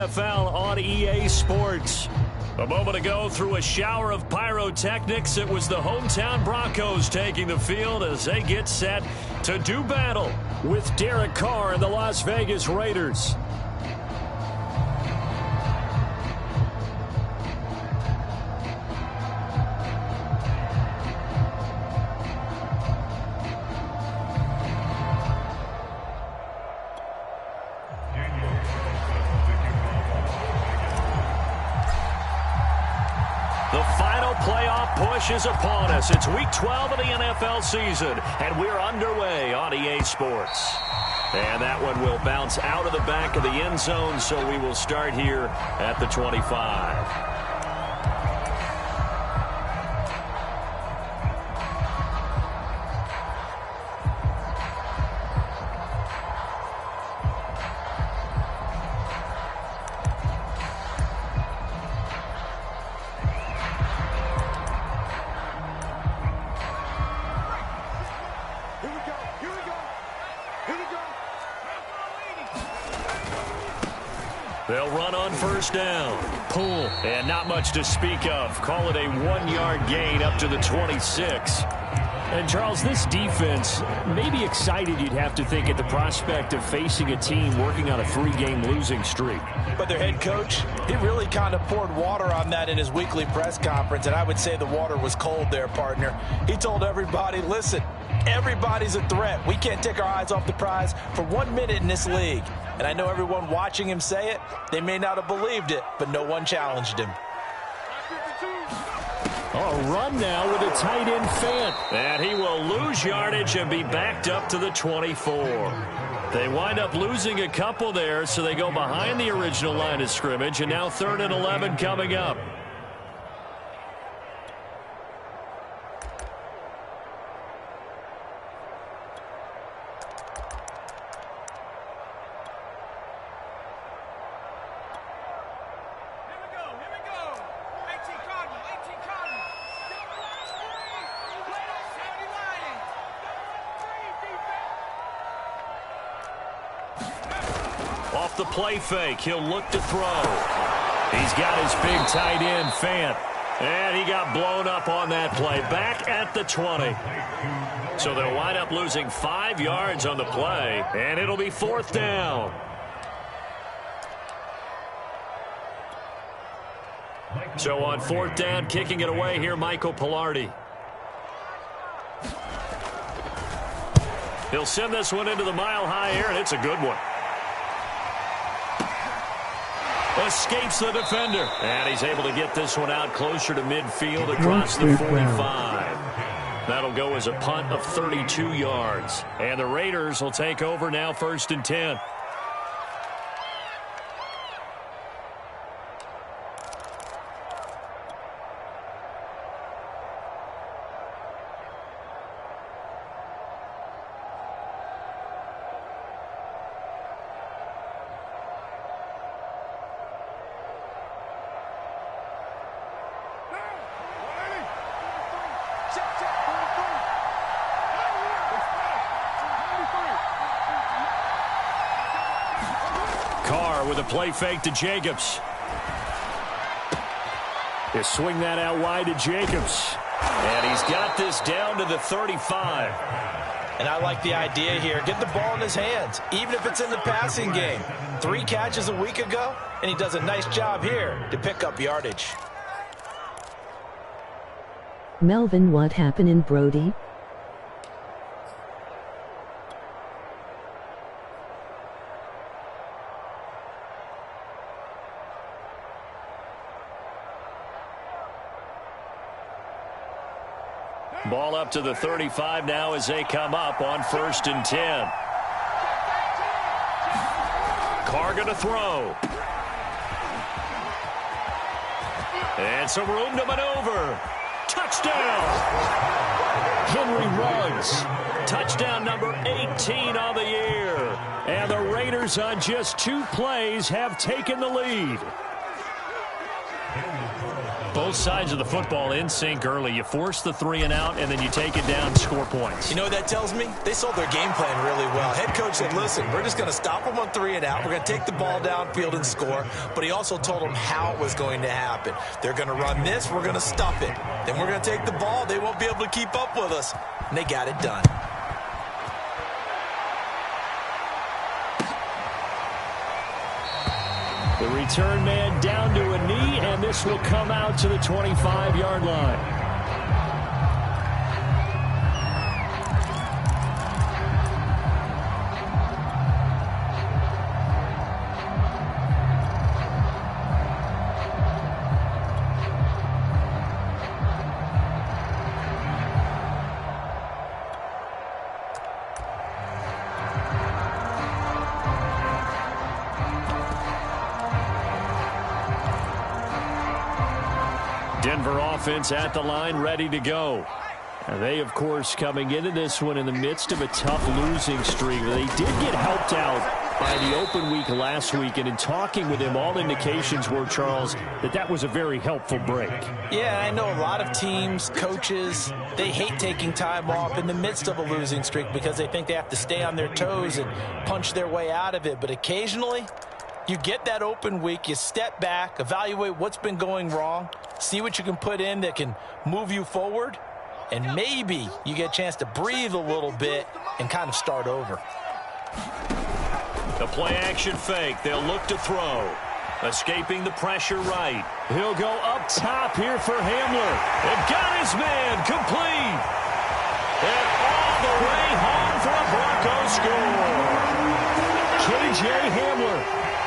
NFL on EA Sports. A moment ago, through a shower of pyrotechnics, it was the hometown Broncos taking the field as they get set to do battle with Derek Carr and the Las Vegas Raiders. The final playoff push is upon us. It's Week 12 of the NFL season, and we're underway on EA Sports. And that one will bounce out of the back of the end zone, so we will start here at the 25. They'll run on first down. Pull, and not much to speak of. Call it a 1-yard gain up to the 26. And, Charles, this defense may be excited, you'd have to think, at the prospect of facing a team working on a 3-game losing streak. But their head coach, he really kind of poured water on that in his weekly press conference, and I would say the water was cold there, partner. He told everybody, listen, everybody's a threat. We can't take our eyes off the prize for 1 minute in this league. And I know everyone watching him say it, they may not have believed it, but no one challenged him. A run now with a tight end Fant. And he will lose yardage and be backed up to the 24. They wind up losing a couple there, so they go behind the original line of scrimmage, and now 3rd and 11 coming up. Off the play fake, he'll look to throw. He's got his big tight end, Fant. And he got blown up on that play. Back at the 20. So they'll wind up losing 5 yards on the play, and it'll be 4th down. So on 4th down, kicking it away here, Michael Pilardi. He'll send this one into the mile-high air, and it's a good one. Escapes the defender. And he's able to get this one out closer to midfield across the 45. That'll go as a punt of 32 yards. And the Raiders will take over now 1st and 10. Carr with a play fake to Jacobs. He'll swing that out wide to Jacobs. And he's got this down to the 35. And I like the idea here. Get the ball in his hands, even if it's in the passing game. 3 catches a week ago, and he does a nice job here to pick up yardage. Melvin, what happened in Brody? Ball up to the 35 now as they come up on 1st and 10. Carr going to throw. And some room to maneuver. Touchdown! Henry Ruggs. Touchdown number 18 on the year. And the Raiders on just 2 plays have taken the lead. Both sides of the football in sync early. You force the 3 and out, and then you take it down, score points. You know what that tells me? They sold their game plan really well. Head coach said, listen, we're just going to stop them on 3 and out. We're going to take the ball downfield and score. But he also told them how it was going to happen. They're going to run this. We're going to stuff it. Then we're going to take the ball. They won't be able to keep up with us. And they got it done. The return man down to a knee, and this will come out to the 25-yard line. Denver offense at the line, ready to go. And they, of course, coming into this one in the midst of a tough losing streak. They did get helped out by the open week last week, and in talking with him, all indications were, Charles, that was a very helpful break. Yeah, I know a lot of teams, coaches, they hate taking time off in the midst of a losing streak because they think they have to stay on their toes and punch their way out of it. But occasionally, you get that open week, you step back, evaluate what's been going wrong, see what you can put in that can move you forward, and maybe you get a chance to breathe a little bit and kind of start over. The play-action fake. They'll look to throw. Escaping the pressure right. He'll go up top here for Hamler. And got his man complete. And all the way home for a Broncos score. K.J. Hamler.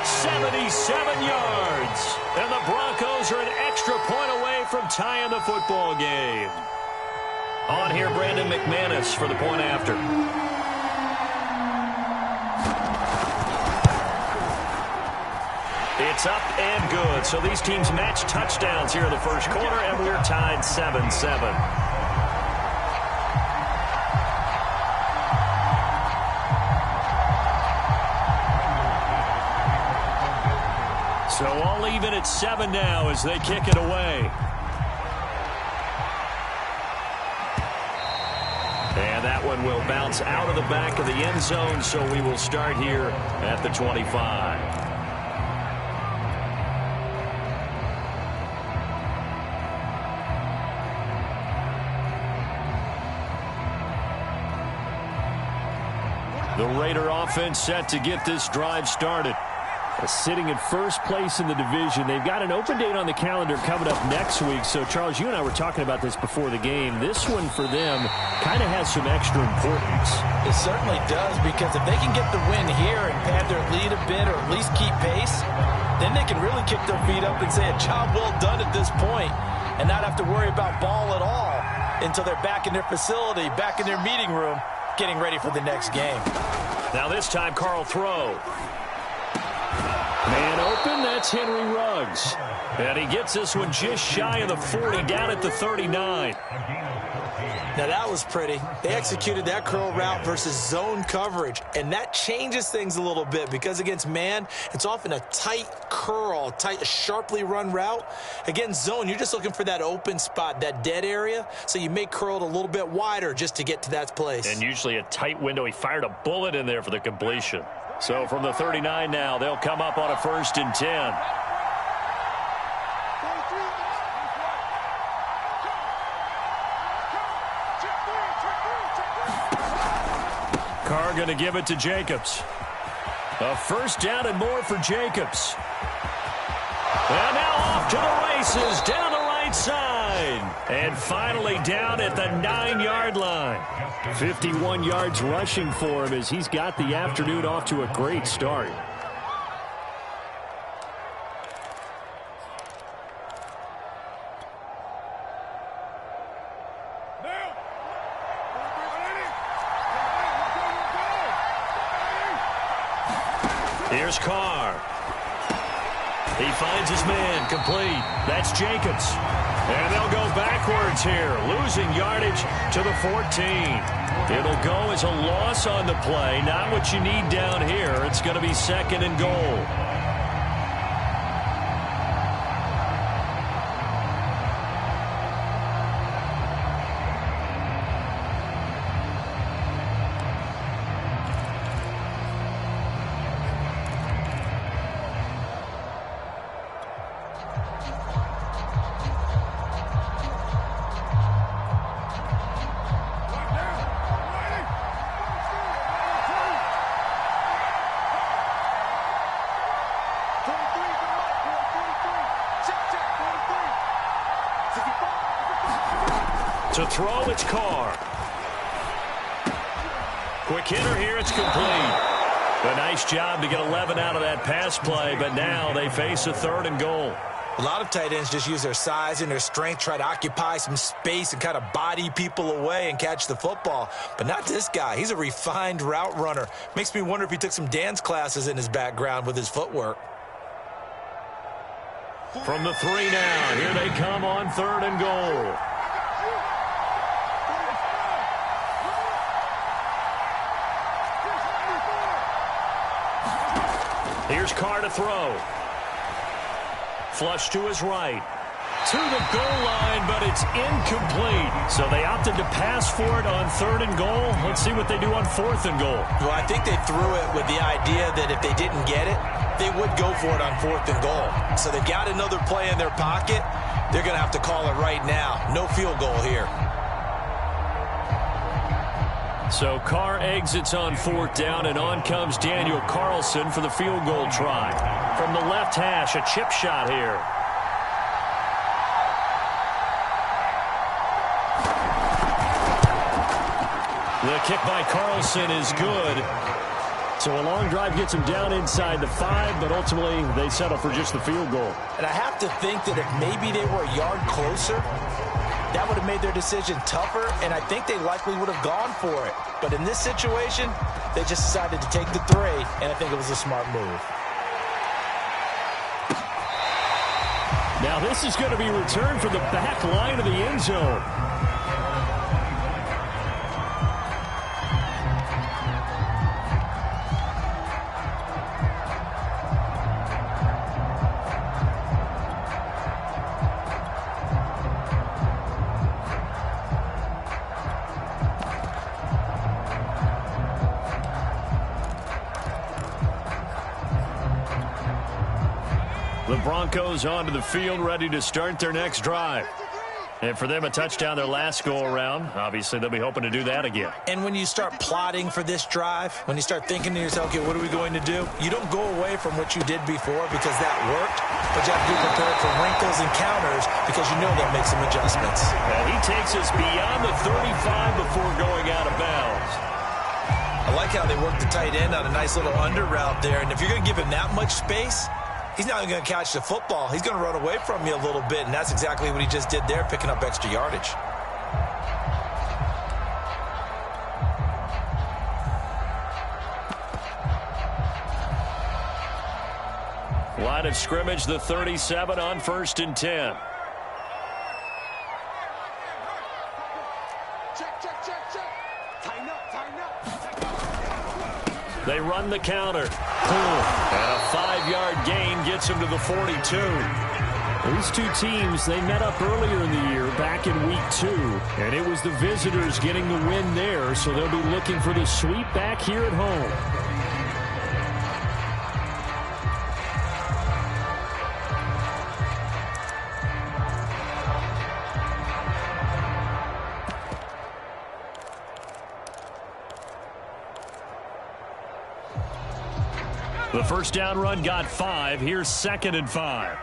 77 yards. And the Broncos are an extra point away from tying the football game. On here, Brandon McManus for the point after. It's up and good. So these teams match touchdowns here in the first quarter, and we're tied 7-7. So all even at 7 now as they kick it away. And that one will bounce out of the back of the end zone, so we will start here at the 25. The Raider offense set to get this drive started. Sitting in first place in the division. They've got an open date on the calendar coming up next week. So, Charles, you and I were talking about this before the game. This one for them kind of has some extra importance. It certainly does, because if they can get the win here and pad their lead a bit or at least keep pace, then they can really kick their feet up and say a job well done at this point and not have to worry about ball at all until they're back in their facility, back in their meeting room, getting ready for the next game. Now this time, Carl throw. Man open, that's Henry Ruggs. And he gets this one just shy of the 40, down at the 39. Now that was pretty. They executed that curl route versus zone coverage, and that changes things a little bit because against man, it's often a tight curl, tight, sharply run route. Against zone, you're just looking for that open spot, that dead area, so you make curl it a little bit wider just to get to that place. And usually a tight window. He fired a bullet in there for the completion. So from the 39 now, they'll come up on a 1st and 10. Carr going to give it to Jacobs. A 1st down and more for Jacobs. And now off to the races down the right side. And finally down at the 9-yard line. 51 yards rushing for him as he's got the afternoon off to a great start. Here's Carr. He finds his man complete. That's Jacobs. And they'll go backwards here, losing yardage to the 14. It'll go as a loss on the play. Not what you need down here. It's going to be 2nd and goal. To throw, it's Carr. Quick hitter here, it's complete. A nice job to get 11 out of that pass play, but now they face a 3rd and goal. A lot of tight ends just use their size and their strength, try to occupy some space and kind of body people away and catch the football. But not this guy. He's a refined route runner. Makes me wonder if he took some dance classes in his background with his footwork. From the 3 now, here they come on 3rd and goal. Here's Carr to throw. Flush to his right. To the goal line, but it's incomplete. So they opted to pass for it on 3rd and goal. Let's see what they do on 4th and goal. Well, I think they threw it with the idea that if they didn't get it, they would go for it on 4th and goal. So they've got another play in their pocket. They're going to have to call it right now. No field goal here. So Carr exits on 4th down, and on comes Daniel Carlson for the field goal try. From the left hash, a chip shot here. The kick by Carlson is good. So a long drive gets him down inside the 5, but ultimately they settle for just the field goal. And I have to think that if maybe they were a yard closer, that would have made their decision tougher, and I think they likely would have gone for it. But in this situation, they just decided to take the 3, and I think it was a smart move. Now this is going to be returned from the back line of the end zone. The Broncos onto the field, ready to start their next drive. And for them, a touchdown their last go-around. Obviously, they'll be hoping to do that again. And when you start plotting for this drive, when you start thinking to yourself, okay, what are we going to do? You don't go away from what you did before because that worked, but you have to be prepared for wrinkles and counters because you know they'll make some adjustments. And he takes us beyond the 35 before going out of bounds. I like how they work the tight end on a nice little under route there, and if you're going to give him that much space, he's not going to catch the football. He's going to run away from you a little bit, and that's exactly what he just did there, picking up extra yardage. Line of scrimmage, the 37 on 1st and 10. They run the counter. And a 5-yard gain gets him to the 42. These two teams, they met up earlier in the year, back in week 2. And it was the visitors getting the win there, so they'll be looking for the sweep back here at home. The first down run got 5. Here's 2nd and 5.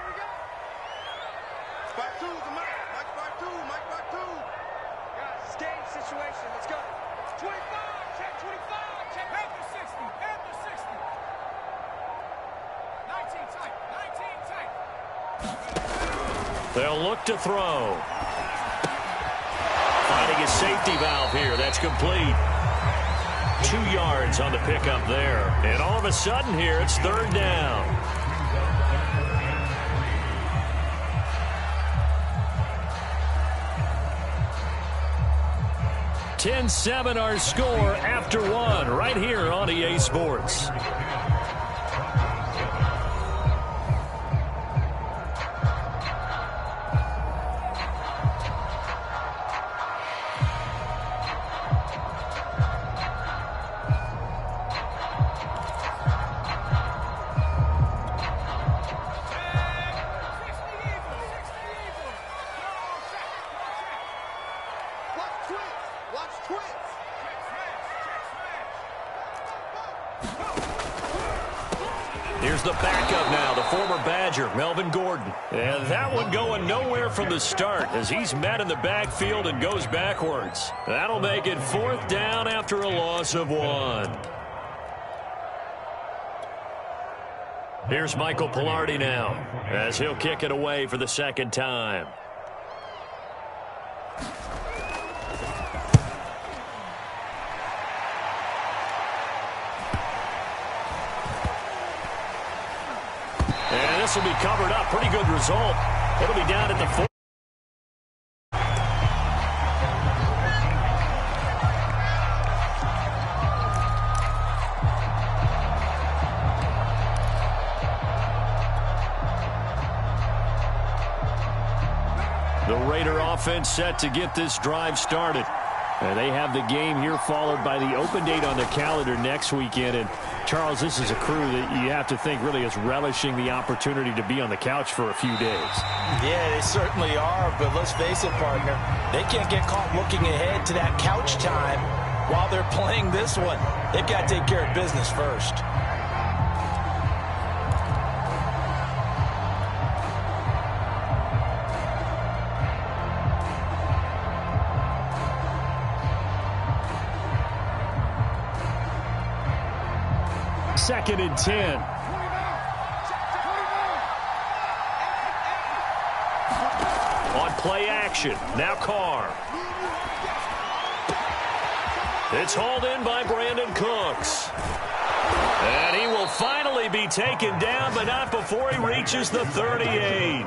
They'll look to throw. Finding a safety valve here. That's complete. 2 yards on the pickup there. And all of a sudden here, it's 3rd down. (10-7) our score after 1 right here on EA Sports. Here's the backup now, the former Badger, Melvin Gordon. And that one going nowhere from the start as he's met in the backfield and goes backwards. That'll make it 4th down after a loss of 1. Here's Michael Pilardi now as he'll kick it away for the 2nd time. And this will be covered up. Pretty good result. It'll be down at the 4. The Raider offense set to get this drive started. And they have the game here followed by the open date on the calendar next weekend. And, Charles, this is a crew that you have to think really is relishing the opportunity to be on the couch for a few days. Yeah, they certainly are. But let's face it, partner, they can't get caught looking ahead to that couch time while they're playing this one. They've got to take care of business first. Second and 10. On play action. Now Carr. It's hauled in by Brandon Cooks. And he will finally be taken down, but not before he reaches the 38.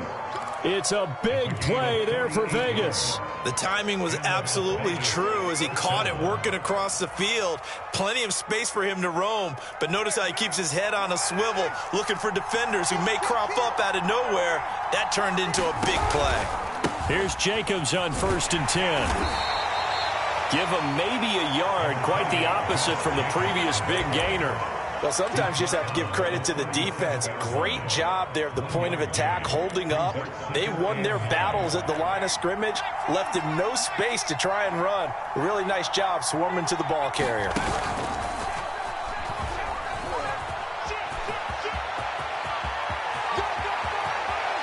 It's a big play there for Vegas. The timing was absolutely true as he caught it working across the field. Plenty of space for him to roam, but notice how he keeps his head on a swivel, looking for defenders who may crop up out of nowhere. That turned into a big play. Here's Jacobs on 1st and 10. Give him maybe a yard, quite the opposite from the previous big gainer. Well, sometimes you just have to give credit to the defense. Great job there at the point of attack, holding up. They won their battles at the line of scrimmage, left him no space to try and run. A really nice job swarming to the ball carrier.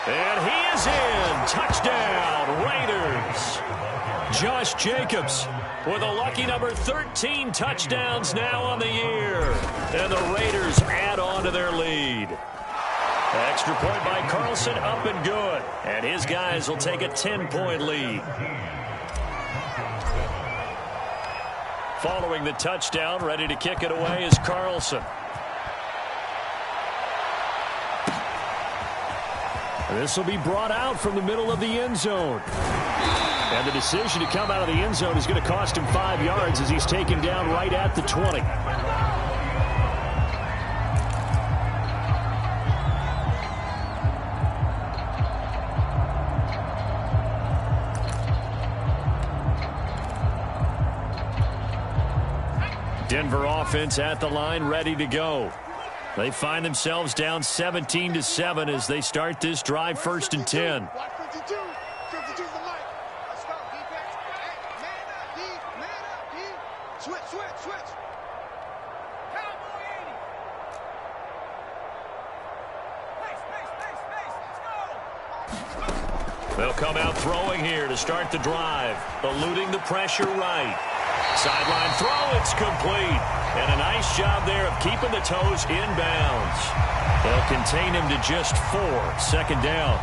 And he is in. Touchdown, Raiders. Josh Jacobs with a lucky number 13 touchdowns now on the year. And the Raiders add on to their lead. Extra point by Carlson, up and good. And his guys will take a 10-point lead. Following the touchdown, ready to kick it away is Carlson. This will be brought out from the middle of the end zone. And the decision to come out of the end zone is going to cost him 5 yards as he's taken down right at the 20. Denver offense at the line, ready to go. They find themselves down 17-7 as they start this drive, 1st and 10. They'll come out throwing here to start the drive, eluding the pressure right. Sideline throw, it's complete. And a nice job there of keeping the toes inbounds. They'll contain him to just 4. 2nd down.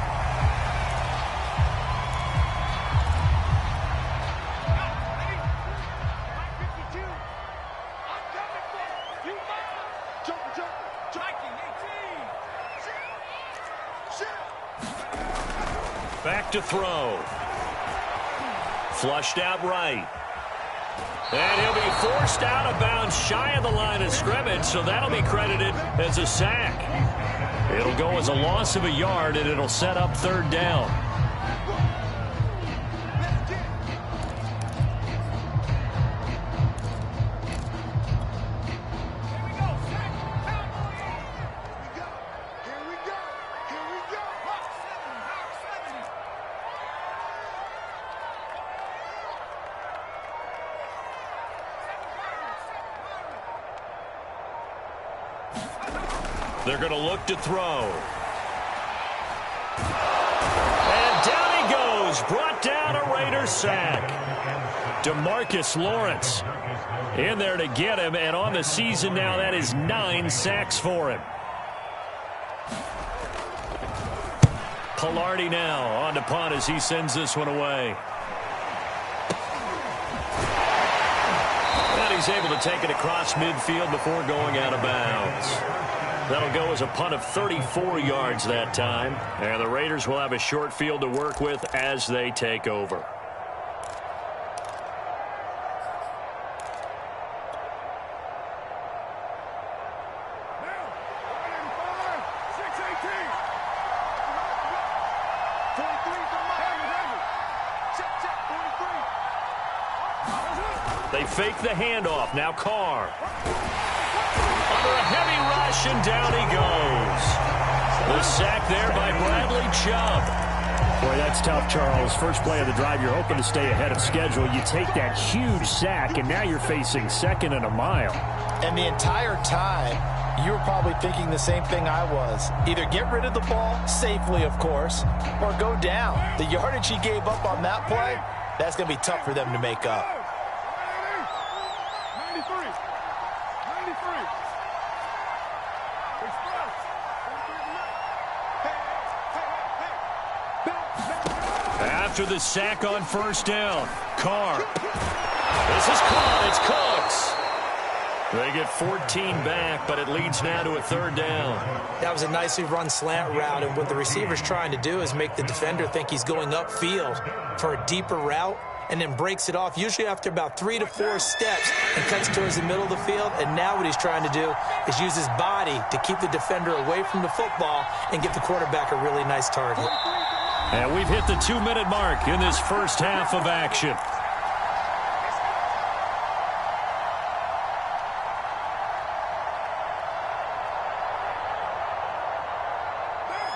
Back to throw. Flushed out right. And he'll be forced out of bounds shy of the line of scrimmage, so that'll be credited as a sack. It'll go as a loss of a yard, and it'll set up 3rd down. They're going to look to throw. goes. Brought down, a Raiders sack. DeMarcus Lawrence in there to get him, and on the season now, that is 9 sacks for him. Pilardi now on to punt as he sends this one away. And he's able to take it across midfield before going out of bounds. That'll go as a punt of 34 yards that time. And the Raiders will have a short field to work with as they take over. They fake the handoff. Now Carr. Under a heavy rush, and down he goes. The sack there by Bradley Chubb. Boy, that's tough, Charles. First play of the drive, you're hoping to stay ahead of schedule. You take that huge sack, and now you're facing second and a mile. And the entire time, you were probably thinking the same thing I was. Either get rid of the ball, safely, of course, or go down. The yardage he gave up on that play, that's going to be tough for them to make up. After the sack on first down, Carr. This is caught. It's Cooks. They get 14 back, but it leads now to a third down. That was a nicely run slant route, and what the receiver's trying to do is make the defender think he's going upfield for a deeper route, and then breaks it off, usually after about 3 to 4 steps, and cuts towards the middle of the field. And now what he's trying to do is use his body to keep the defender away from the football and give the quarterback a really nice target. And we've hit the 2-minute mark in this first half of action.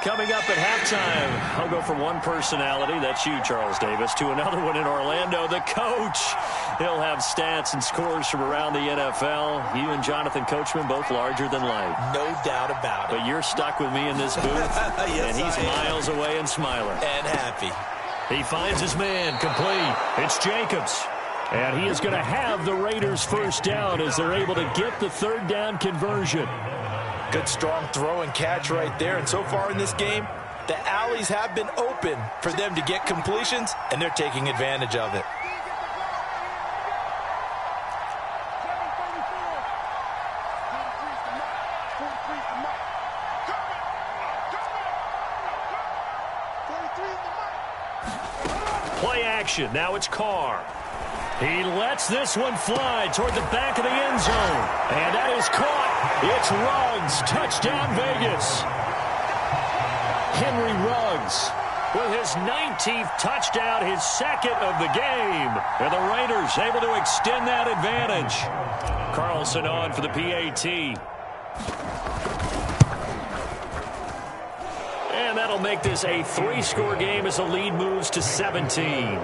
Coming up at halftime, I'll go from one personality, that's you, Charles Davis, to another one in Orlando, the coach. He'll have stats and scores from around the NFL. You and Jonathan Coachman, both larger than life. No doubt about it. But you're stuck with me in this booth, yes, and he's miles away and smiling. And happy. He finds his man, complete. It's Jacobs. And he is going to have the Raiders first down as they're able to get the third down conversion. Good strong throw and catch right there. And so far in this game, the alleys have been open for them to get completions, and they're taking advantage of it. Play action. Now it's Carr. He lets this one fly toward the back of the end zone. And that is caught. It's Ruggs. Touchdown, Vegas. Henry Ruggs with his 19th touchdown, his second of the game. And the Raiders able to extend that advantage. Carlson on for the PAT. And that'll make this a 3-score game as the lead moves to 17.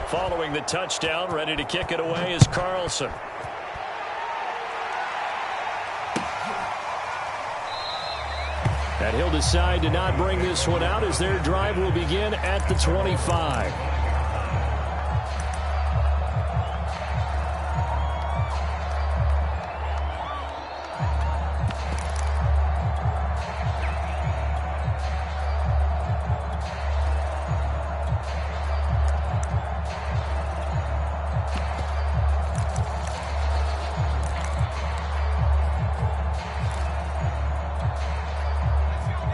Following the touchdown, ready to kick it away is Carlson. And he'll decide to not bring this one out as their drive will begin at the 25.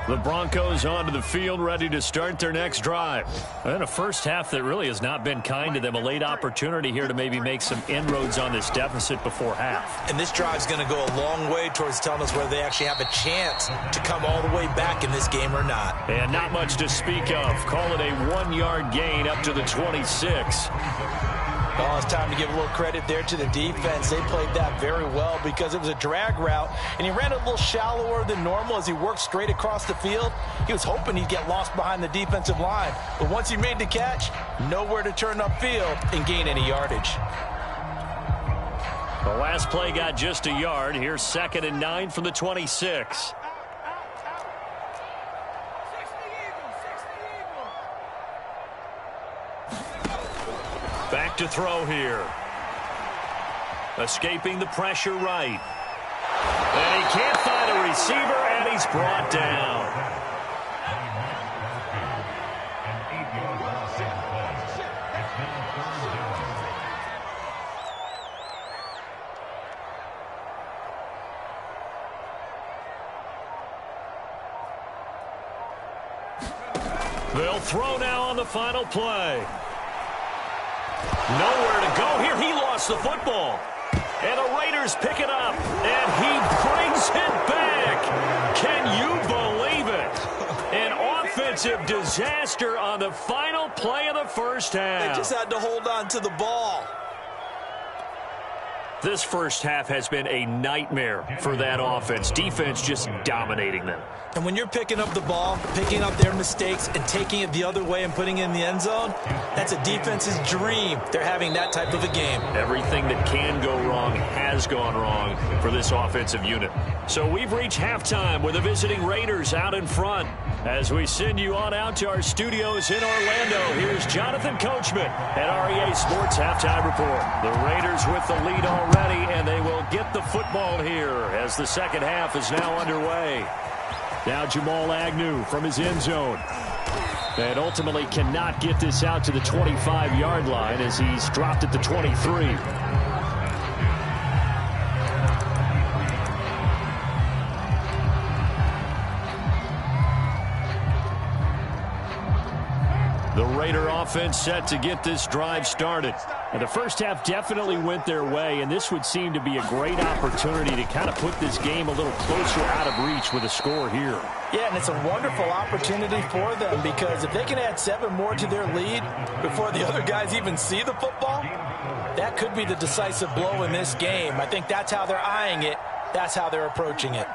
The Broncos onto the field, ready to start their next drive. And a first half that really has not been kind to them. A late opportunity here to maybe make some inroads on this deficit before half. And this drive's going to go a long way towards telling us whether they actually have a chance to come all the way back in this game or not. And not much to speak of. Call it a 1-yard gain up to the 26. Well, it's time to give a little credit there to the defense. They played that very well because it was a drag route, and he ran a little shallower than normal as he worked straight across the field. He was hoping he'd get lost behind the defensive line. But once he made the catch, nowhere to turn upfield and gain any yardage. The last play got just a yard. Here's 2nd and 9 from the 26. look to throw here. Escaping the pressure right. And he can't find a receiver, and he's brought down. They'll throw now on the final play. Nowhere to go here. He lost the football. And the Raiders pick it up. And he brings it back. Can you believe it? An offensive disaster on the final play of the first half. They just had to hold on to the ball. This first half has been a nightmare for that offense. Defense just dominating them. And when you're picking up the ball, picking up their mistakes, and taking it the other way and putting it in the end zone, that's a defense's dream. They're having that type of a game. Everything that can go wrong has gone wrong for this offensive unit. So we've reached halftime with the visiting Raiders out in front. As we send you on out to our studios in Orlando, here's Jonathan Coachman at REA Sports Halftime Report. The Raiders with the lead already, and they will get the football here as the second half is now underway. Now Jamal Agnew from his end zone. And ultimately cannot get this out to the 25-yard line as he's dropped at the 23. The Raider offense set to get this drive started. And the first half definitely went their way, and this would seem to be a great opportunity to kind of put this game a little closer out of reach with a score here. Yeah, and it's a wonderful opportunity for them because if they can add 7 more to their lead before the other guys even see the football, that could be the decisive blow in this game. I think that's how they're eyeing it. That's how they're approaching it.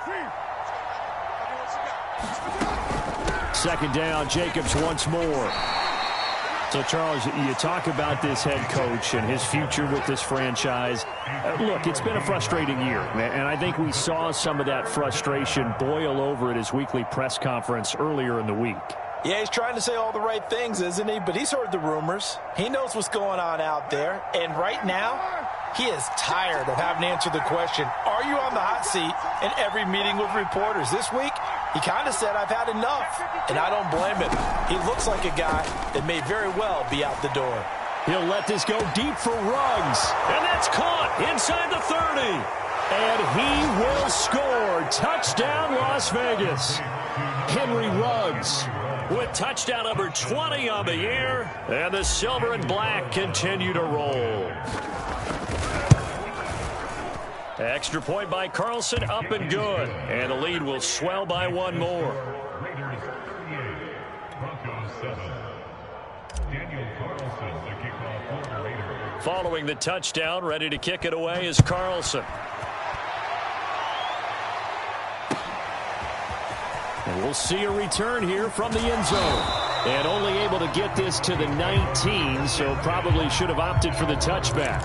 Second down, Jacobs once more. So, Charles, you talk about this head coach and his future with this franchise. Look, it's been a frustrating year, and I think we saw some of that frustration boil over at his weekly press conference earlier in the week. Yeah, he's trying to say all the right things, isn't he? But he's heard the rumors. He knows what's going on out there. And right now, he is tired of having to answer the question, are you on the hot seat in every meeting with reporters? This week, he kind of said, I've had enough. And I don't blame him. He looks like a guy that may very well be out the door. He'll let this go deep for Ruggs. And that's caught inside the 30. And he will score. Touchdown, Las Vegas. Henry Ruggs with touchdown number 20 on the year. And the silver and black continue to roll. Extra point by Carlson, up and good. And the lead will swell by 1 more. Following the touchdown, ready to kick it away is Carlson. And we'll see a return here from the end zone. And only able to get this to the 19, so probably should have opted for the touchback.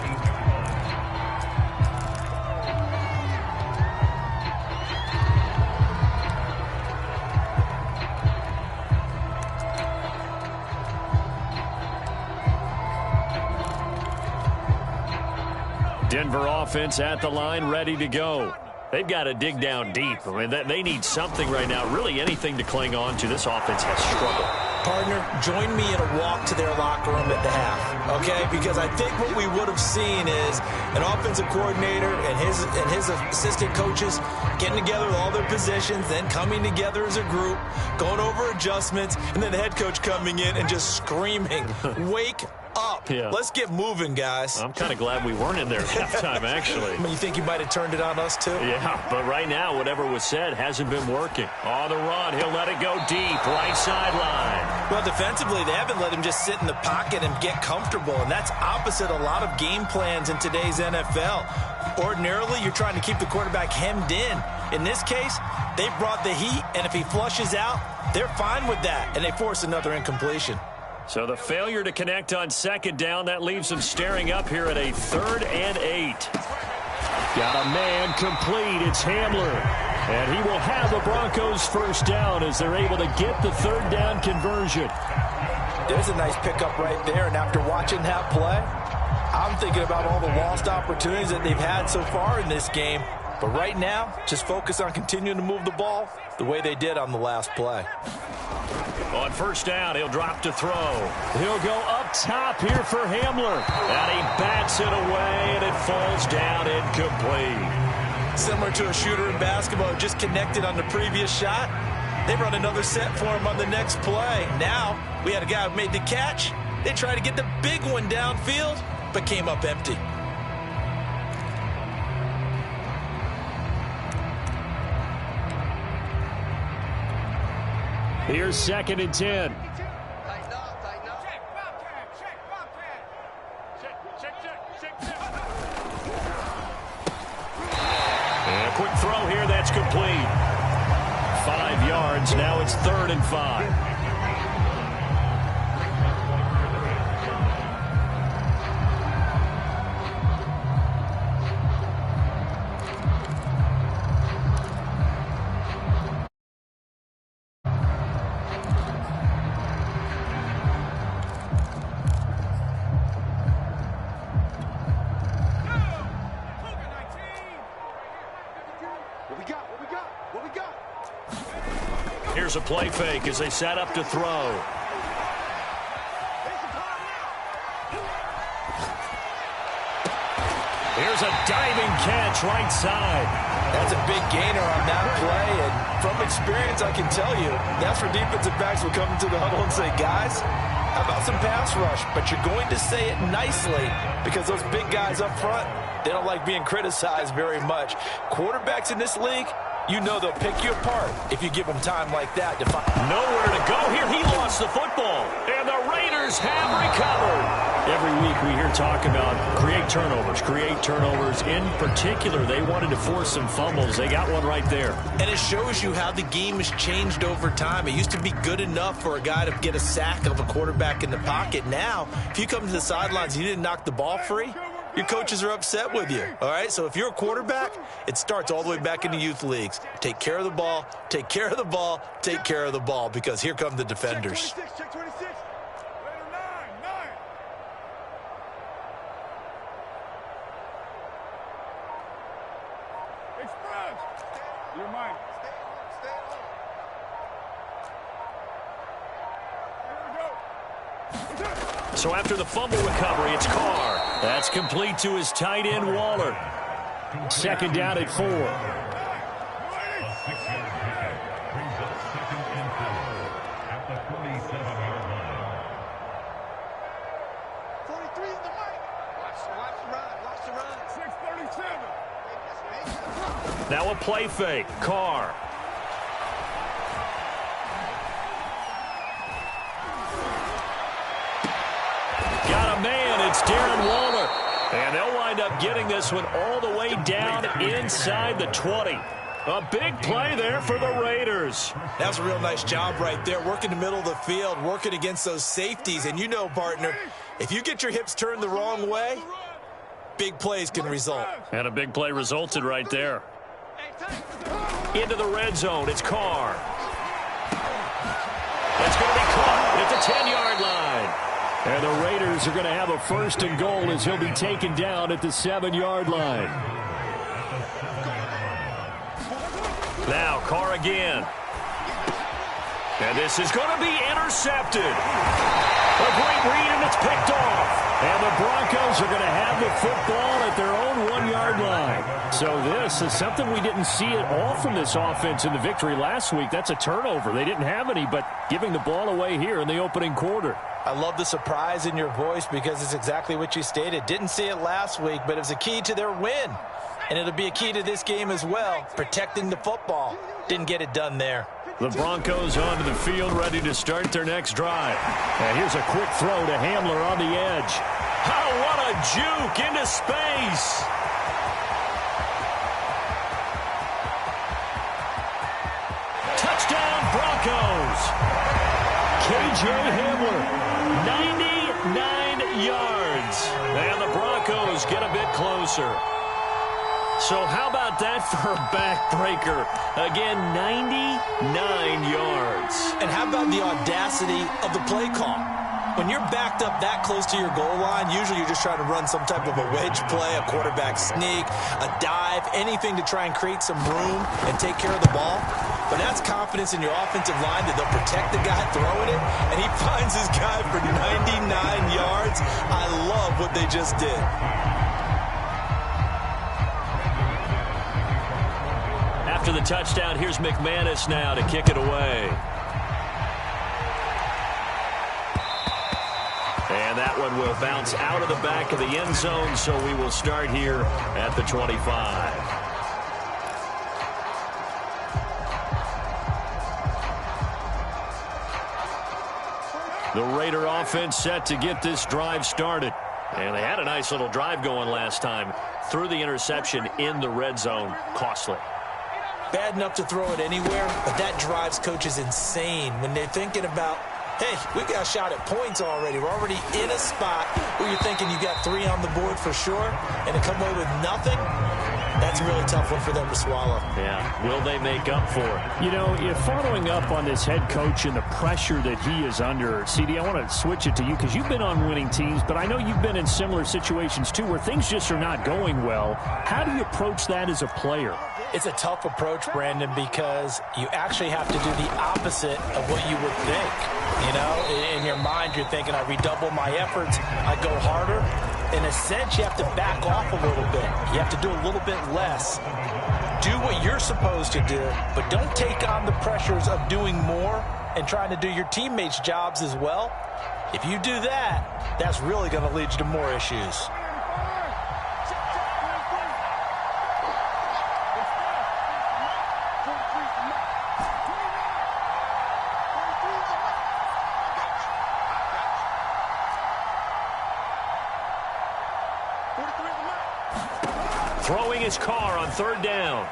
Denver offense at the line, ready to go. They've got to dig down deep. I mean, they need something right now, really anything to cling on to. This offense has struggled. Partner, join me in a walk to their locker room at the half, okay? Because I think what we would have seen is an offensive coordinator and his assistant coaches getting together with all their positions, then coming together as a group, going over adjustments, and then the head coach coming in and just screaming, wake up. Yeah. Let's get moving, guys. I'm kind of glad we weren't in there at halftime, actually. I mean, you think you might have turned it on us, too? Yeah, but right now, whatever was said hasn't been working. On the run, he'll let it go deep, right sideline. Well, defensively, they haven't let him just sit in the pocket and get comfortable, and that's opposite a lot of game plans in today's NFL. Ordinarily, you're trying to keep the quarterback hemmed in. In this case, they brought the heat, and if he flushes out, they're fine with that, and they force another incompletion. So the failure to connect on second down, that leaves them staring up here at a 3rd and 8. Got a man complete. It's Hamler. And he will have the Broncos first down as they're able to get the 3rd down conversion. There's a nice pickup right there, and after watching that play, I'm thinking about all the lost opportunities that they've had so far in this game. But right now, just focus on continuing to move the ball the way they did on the last play. On first down, he'll drop to throw. He'll go up top here for Hamler. And he bats it away, and it falls down incomplete. Similar to a shooter in basketball who just connected on the previous shot. They run another set for him on the next play. Now, we had a guy who made the catch. They tried to get the big one downfield, but came up empty. Here's 2nd and 10. And a quick throw here, that's complete. 5 yards, now it's 3rd and 5. Here's a play fake as they set up to throw. Here's a diving catch right side. That's a big gainer on that play, and from experience, I can tell you, that's where defensive backs will come into the huddle and say, guys, how about some pass rush? But you're going to say it nicely because those big guys up front, they don't like being criticized very much. Quarterbacks in this league, you know they'll pick you apart if you give them time like that to find. Nowhere to go here. He lost the football, and the Raiders have recovered. Every week we hear talk about create turnovers. In particular, they wanted to force some fumbles. They got one right there. And it shows you how the game has changed over time. It used to be good enough for a guy to get a sack of a quarterback in the pocket. Now, if you come to the sidelines and you didn't knock the ball free, your coaches are upset with you, all right? So if you're a quarterback, it starts all the way back in the youth leagues. Take care of the ball, take care of the ball, take care of the ball, because here come the defenders. Check 26. Raider 9. Express. Your mind. Stay on. Here we go. So after the fumble recovery, it's Carr. That's complete to his tight end, Waller. 2nd down at 4. Now a play fake. Carr. Got a man. It's Darren Waller. And they'll wind up getting this one all the way down inside the 20. A big play there for the Raiders. That was a real nice job right there, working the middle of the field, working against those safeties. And you know, partner, if you get your hips turned the wrong way, big plays can result. And a big play resulted right there. Into the red zone, it's Carr. That's going to be caught at the 10-yard line. And the Raiders are going to have a 1st and goal as he'll be taken down at the 7-yard line. Now Carr again. And this is going to be intercepted. A great read, and it's picked off. And the Broncos are going to have the football at their own 1-yard line. So this is something we didn't see at all from this offense in the victory last week. That's a turnover. They didn't have any, but giving the ball away here in the opening quarter. I love the surprise in your voice because it's exactly what you stated. Didn't see it last week, but it was a key to their win. And it'll be a key to this game as well, protecting the football. Didn't get it done there. The Broncos onto the field, ready to start their next drive. And here's a quick throw to Hamler on the edge. Oh, what a juke into space. Touchdown, Broncos. K.J. Hamler, 99 yards. And the Broncos get a bit closer. So how about that for a backbreaker? Again, 99 yards. And how about the audacity of the play call? When you're backed up that close to your goal line, usually you're just trying to run some type of a wedge play, a quarterback sneak, a dive, anything to try and create some room and take care of the ball. But that's confidence in your offensive line that they'll protect the guy throwing it, and he finds his guy for 99 yards. I love what they just did. After the touchdown, here's McManus now to kick it away. And that one will bounce out of the back of the end zone, so we will start here at the 25. The Raider offense set to get this drive started. And they had a nice little drive going last time. Threw the interception in the red zone. Costly. Bad enough to throw it anywhere, but that drives coaches insane when they're thinking about, hey, we got a shot at points already. We're already in a spot where you're thinking you got 3 on the board for sure, and to come away with nothing, that's a really tough one for them to swallow. Yeah, will they make up for it? You know, if following up on this head coach and the pressure that he is under, CD, I want to switch it to you because you've been on winning teams, but I know you've been in similar situations too where things just are not going well. How do you approach that as a player? It's a tough approach, Brandon, because you actually have to do the opposite of what you would think. You know, in your mind, you're thinking, I redouble my efforts, I go harder. In a sense, you have to back off a little bit. You have to do a little bit less. Do what you're supposed to do, but don't take on the pressures of doing more and trying to do your teammates' jobs as well. If you do that, that's really going to lead you to more issues. Throwing his car on 3rd down.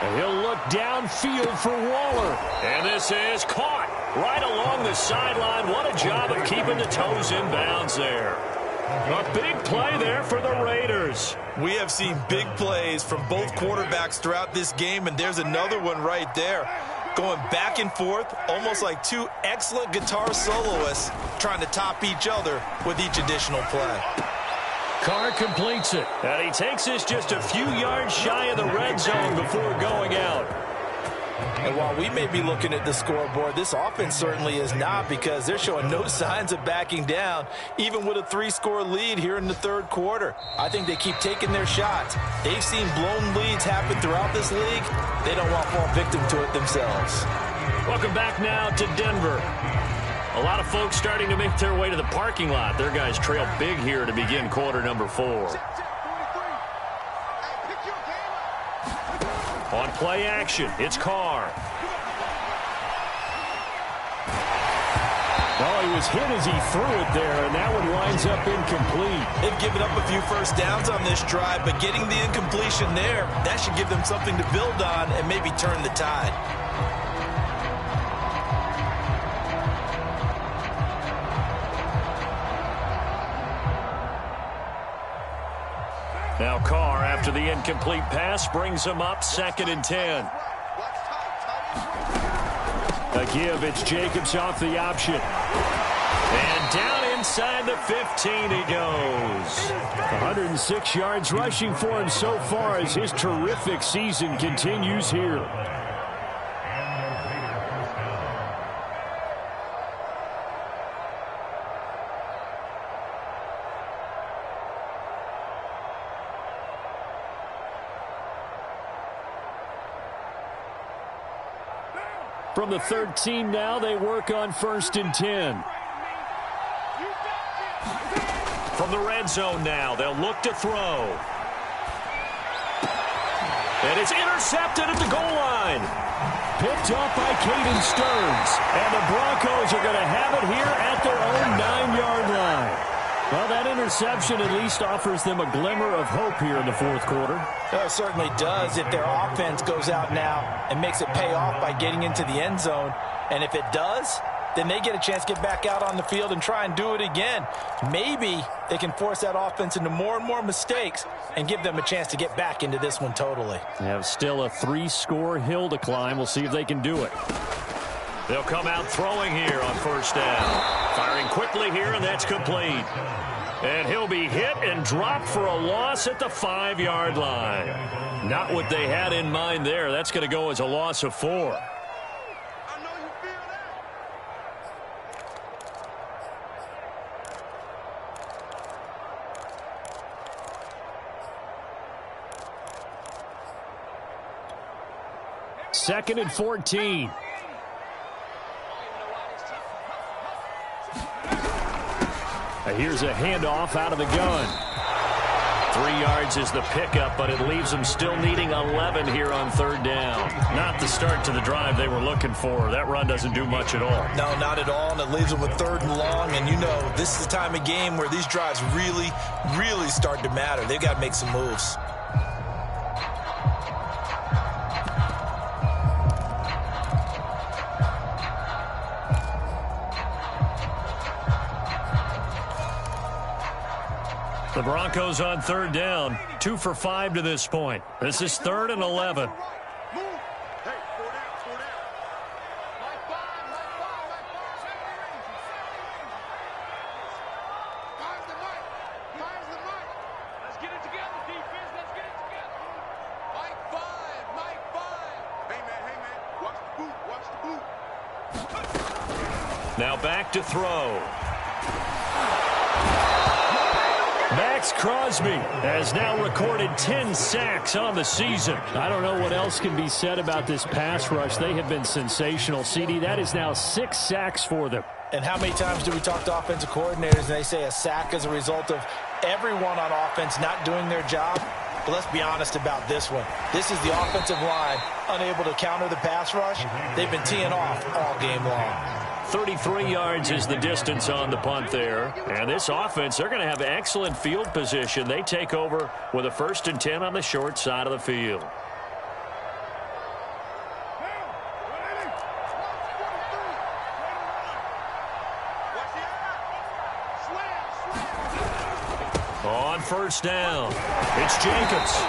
And he'll look downfield for Waller. And this is caught right along the sideline. What a job of keeping the toes in bounds there. A big play there for the Raiders. We have seen big plays from both quarterbacks throughout this game, and there's another one right there. Going back and forth, almost like 2 excellent guitar soloists trying to top each other with each additional play. Carr completes it. And he takes this just a few yards shy of the red zone before going out. And while we may be looking at the scoreboard, this offense certainly is not, because they're showing no signs of backing down, even with a 3-score lead here in the 3rd quarter. I think they keep taking their shots. They've seen blown leads happen throughout this league. They don't want to fall victim to it themselves. Welcome back now to Denver. A lot of folks starting to make their way to the parking lot. Their guys trail big here to begin quarter number 4. On play action, it's Carr. Oh, he was hit as he threw it there, and that one winds up incomplete. They've given up a few first downs on this drive, but getting the incompletion there, that should give them something to build on and maybe turn the tide. Now Carr, after the incomplete pass, brings him up 2nd and 10. A give, it's Jacobs off the option. And down inside the 15 he goes. 106 yards rushing for him so far as his terrific season continues here. From the 13 now, they work on 1st and 10. From the red zone now, they'll look to throw. And it's intercepted at the goal line. Picked off by Caden Stearns. And the Broncos are going to have it here at their own 9-yard line. Well, that interception at least offers them a glimmer of hope here in the 4th quarter. It certainly does if their offense goes out now and makes it pay off by getting into the end zone. And if it does, then they get a chance to get back out on the field and try and do it again. Maybe they can force that offense into more and more mistakes and give them a chance to get back into this one totally. They have still a 3-score hill to climb. We'll see if they can do it. They'll come out throwing here on first down. Firing quickly here, and that's complete. And he'll be hit and dropped for a loss at the 5-yard line. Not what they had in mind there. That's going to go as a loss of 4. Second and 14. Here's a handoff out of the gun. 3 yards is the pickup, but it leaves them still needing 11 here on third down. Not the start to the drive they were looking for. That run doesn't do much at all. No, not at all, and it leaves them with 3rd and long. And you know, this is the time of game where these drives really, really start to matter. They've got to make some moves. The Broncos on third down, 2 for 5 to this point. This is 3rd and 11. Now back to throw. Max Crosby has now recorded 10 sacks on the season. I don't know what else can be said about this pass rush. They have been sensational, CD. That is now 6 sacks for them. And how many times do we talk to offensive coordinators and they say a sack is a result of everyone on offense not doing their job? But let's be honest about this one. This is the offensive line unable to counter the pass rush. They've been teeing off all game long. 33 yards is the distance on the punt there. And this offense, they're going to have excellent field position. They take over with a 1st and 10 on the short side of the field. On first down, it's Jacobs.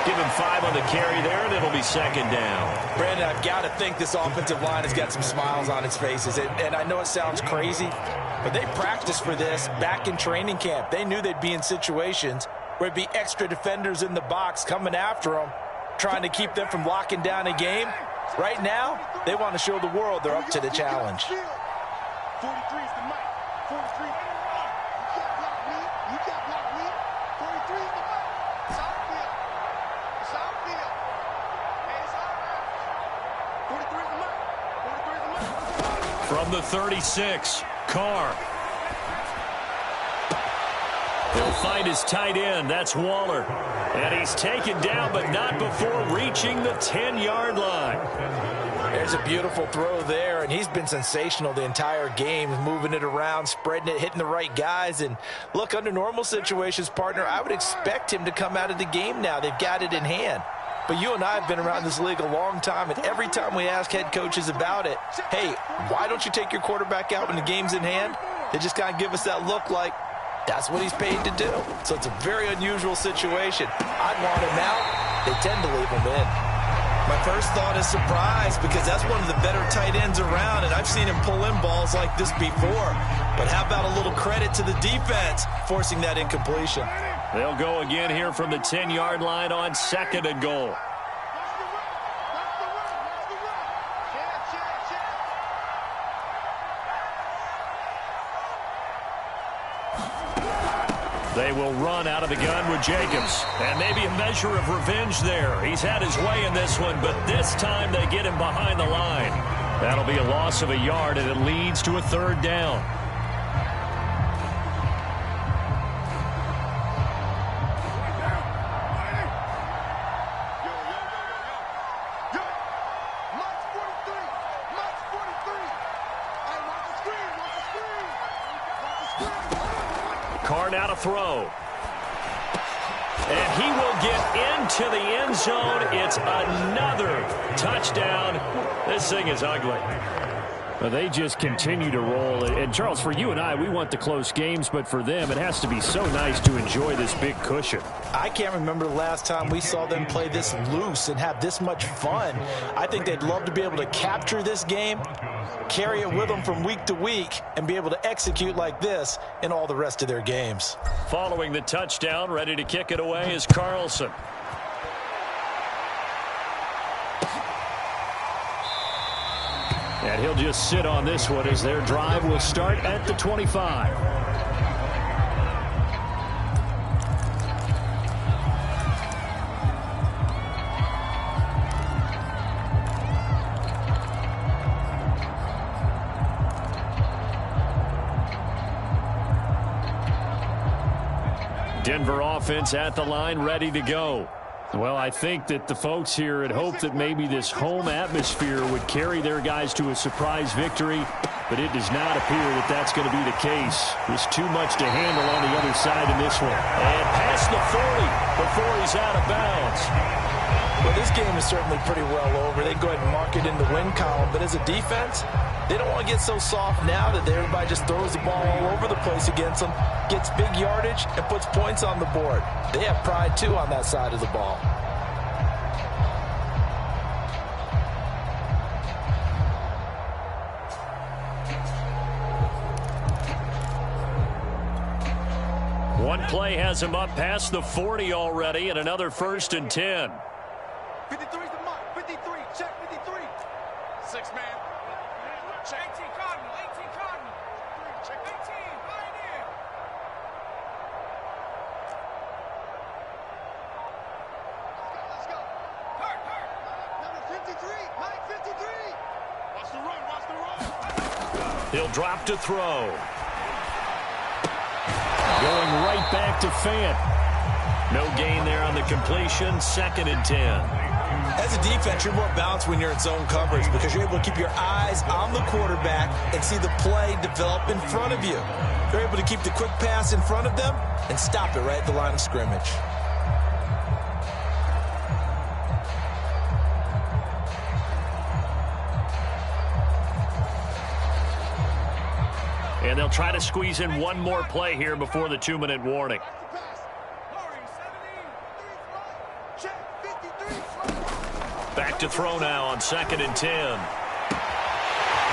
Give him 5 on the carry there, and it'll be 2nd down. Brandon, I've got to think this offensive line has got some smiles on its faces. And I know it sounds crazy, but they practiced for this back in training camp. They knew they'd be in situations where it'd be extra defenders in the box coming after them, trying to keep them from locking down a game. Right now, they want to show the world they're up to the challenge. 43 is the mic. 43. You got block me. 43 is the mic. Southfield. Southfield. Hey, it's all right. 43 is the mic. 43 is the mic. From the 36, Carr. He'll find his tight end. That's Waller. And he's taken down, but not before reaching the 10-yard line. There's a beautiful throw there, and he's been sensational the entire game, moving it around, spreading it, hitting the right guys. And look, under normal situations, partner, I would expect him to come out of the game now. They've got it in hand. But you and I have been around this league a long time, and every time we ask head coaches about it, hey, why don't you take your quarterback out when the game's in hand? They just kind of give us that look like that's what he's paid to do. So it's a very unusual situation. I'd want him out. They tend to leave him in. My first thought is surprise, because that's one of the better tight ends around, and I've seen him pull in balls like this before. But how about a little credit to the defense forcing that incompletion? They'll go again here from the 10-yard line on 2nd and goal. They will run out of the gun with Jacobs. And maybe a measure of revenge there. He's had his way in this one, but this time they get him behind the line. That'll be a loss of a yard, and it leads to a 3rd down. Carr now to throw. And he will get into the end zone. It's another touchdown. This thing is ugly. Well, they just continue to roll. And, Charles, for you and I, we want the close games, but for them, it has to be so nice to enjoy this big cushion. I can't remember the last time we saw them play this loose and have this much fun. I think they'd love to be able to capture this game, carry it with them from week to week, and be able to execute like this in all the rest of their games. Following the touchdown, ready to kick it away is Carlson. And he'll just sit on this one as their drive will start at the 25. Denver offense at the line, ready to go. Well, I think that the folks here had hoped that maybe this home atmosphere would carry their guys to a surprise victory, but it does not appear that that's going to be the case. There's too much to handle on the other side in this one. And past the 40 before he's out of bounds. Well, this game is certainly pretty well over. They go ahead and mark it in the win column, but as a defense, they don't want to get so soft now that everybody just throws the ball all over the place against them, gets big yardage, and puts points on the board. They have pride, too, on that side of the ball. One play has him up past the 40 already, and another 1st and 10. 53 is the mark. 53. Check 53. 6 man. Check. 18 Cardinal. 18 Cardinal. Check 18. Pioneer. Let's go. Hurt. Number 53. Mike 53. Watch the run. Watch the run. He'll drop to throw. Going right back to Fant. No gain there on the completion. 2nd and 10. As a defense, you're more balanced when you're in zone coverage because you're able to keep your eyes on the quarterback and see the play develop in front of you. You're able to keep the quick pass in front of them and stop it right at the line of scrimmage. And they'll try to squeeze in one more play here before the 2-minute warning. Back to throw now on 2nd and 10.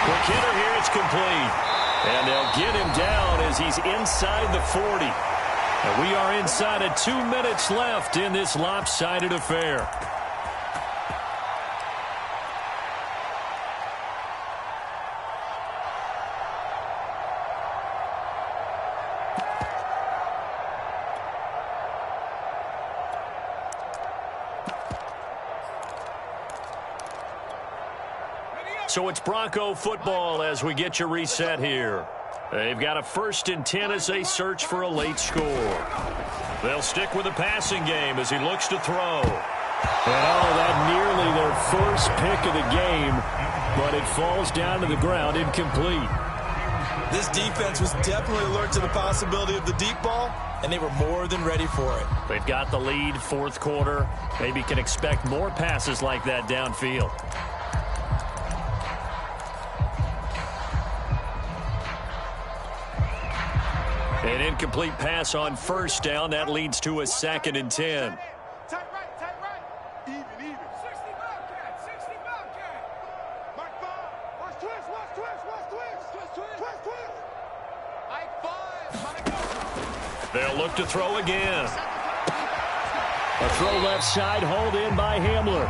Quick hitter here, it's complete. And they'll get him down as he's inside the 40. And we are inside of 2 minutes left in this lopsided affair. So it's Bronco football as we get you reset here. They've got a 1st and 10 as they search for a late score. They'll stick with the passing game as he looks to throw. And that nearly their first pick of the game, but it falls down to the ground incomplete. This defense was definitely alert to the possibility of the deep ball, and they were more than ready for it. They've got the lead, 4th quarter. Maybe can expect more passes like that downfield. An incomplete pass on 1st down. That leads to a 2nd and 10. Tight right. Even. 60 Bobcat. 60 Bobcat. Mark 5. Watch twist. Mike 5. They'll look to throw again. A throw left side, hauled in by Hamler.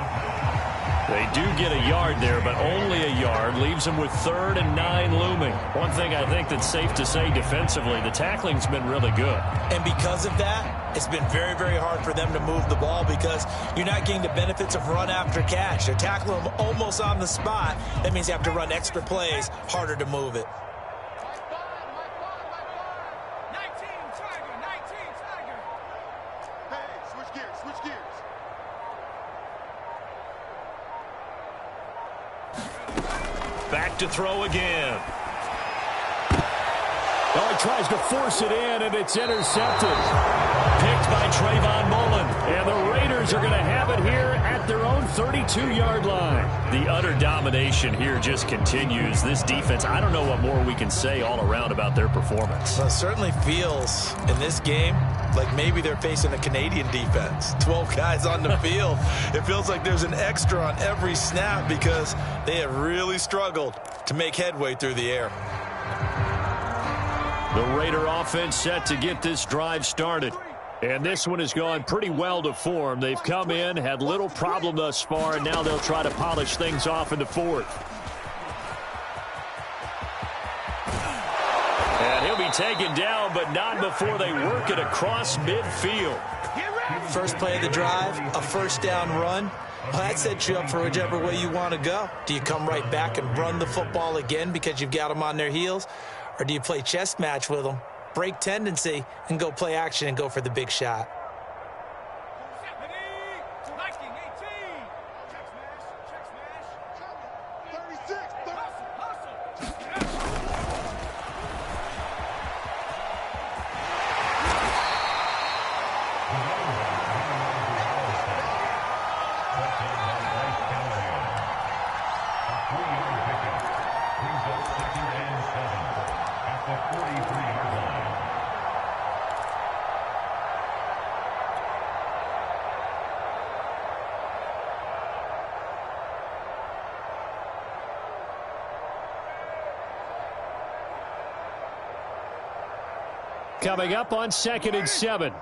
They do get a yard there, but only a yard. Leaves them with 3rd and 9 looming. One thing I think that's safe to say defensively, the tackling's been really good. And because of that, it's been very, very hard for them to move the ball because you're not getting the benefits of run after catch. They're tackling them almost on the spot. That means you have to run extra plays, harder to move it. Back to throw again. Oh, he tries to force it in, and it's intercepted. Picked by Trayvon Mullen. And the Raiders are going to have it here at their own 32-yard line. The utter domination here just continues. This defense, I don't know what more we can say all around about their performance. Well, it certainly feels in this game like maybe they're facing a Canadian defense. 12 guys on the field. It feels like there's an extra on every snap because they have really struggled to make headway through the air. The Raider offense set to get this drive started. And this one has gone pretty well to form. They've come in, had little problem thus far, and now they'll try to polish things off in the fourth. And he'll be taken down, but not before they work it across midfield. First play of the drive, a first down run. Well, that sets you up for whichever way you want to go. Do you come right back and run the football again because you've got them on their heels? Or do you play chess match with them, break tendency, and go play action and go for the big shot? Coming up on 2nd and 7.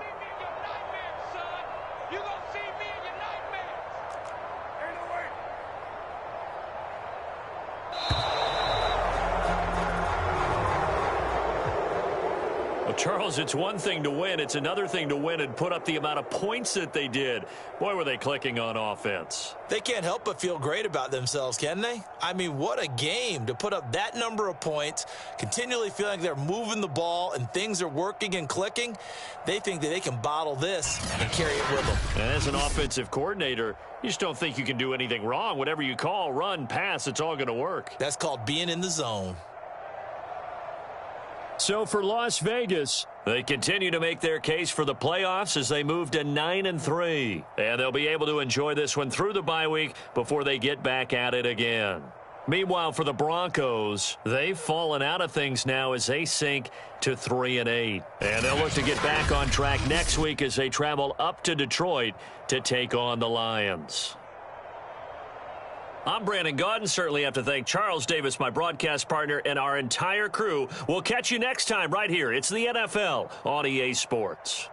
Charles, it's one thing to win. It's another thing to win and put up the amount of points that they did. Boy, were they clicking on offense. They can't help but feel great about themselves, can they? I mean, what a game to put up that number of points, continually feeling like they're moving the ball and things are working and clicking. They think that they can bottle this and carry it with them. And as an offensive coordinator, you just don't think you can do anything wrong. Whatever you call, run, pass, it's all going to work. That's called being in the zone. So for Las Vegas, they continue to make their case for the playoffs as they move to 9-3. And they'll be able to enjoy this one through the bye week before they get back at it again. Meanwhile, for the Broncos, they've fallen out of things now as they sink to 3-8. And they'll look to get back on track next week as they travel up to Detroit to take on the Lions. I'm Brandon Gaudin. Certainly have to thank Charles Davis, my broadcast partner, and our entire crew. We'll catch you next time right here. It's the NFL on EA Sports.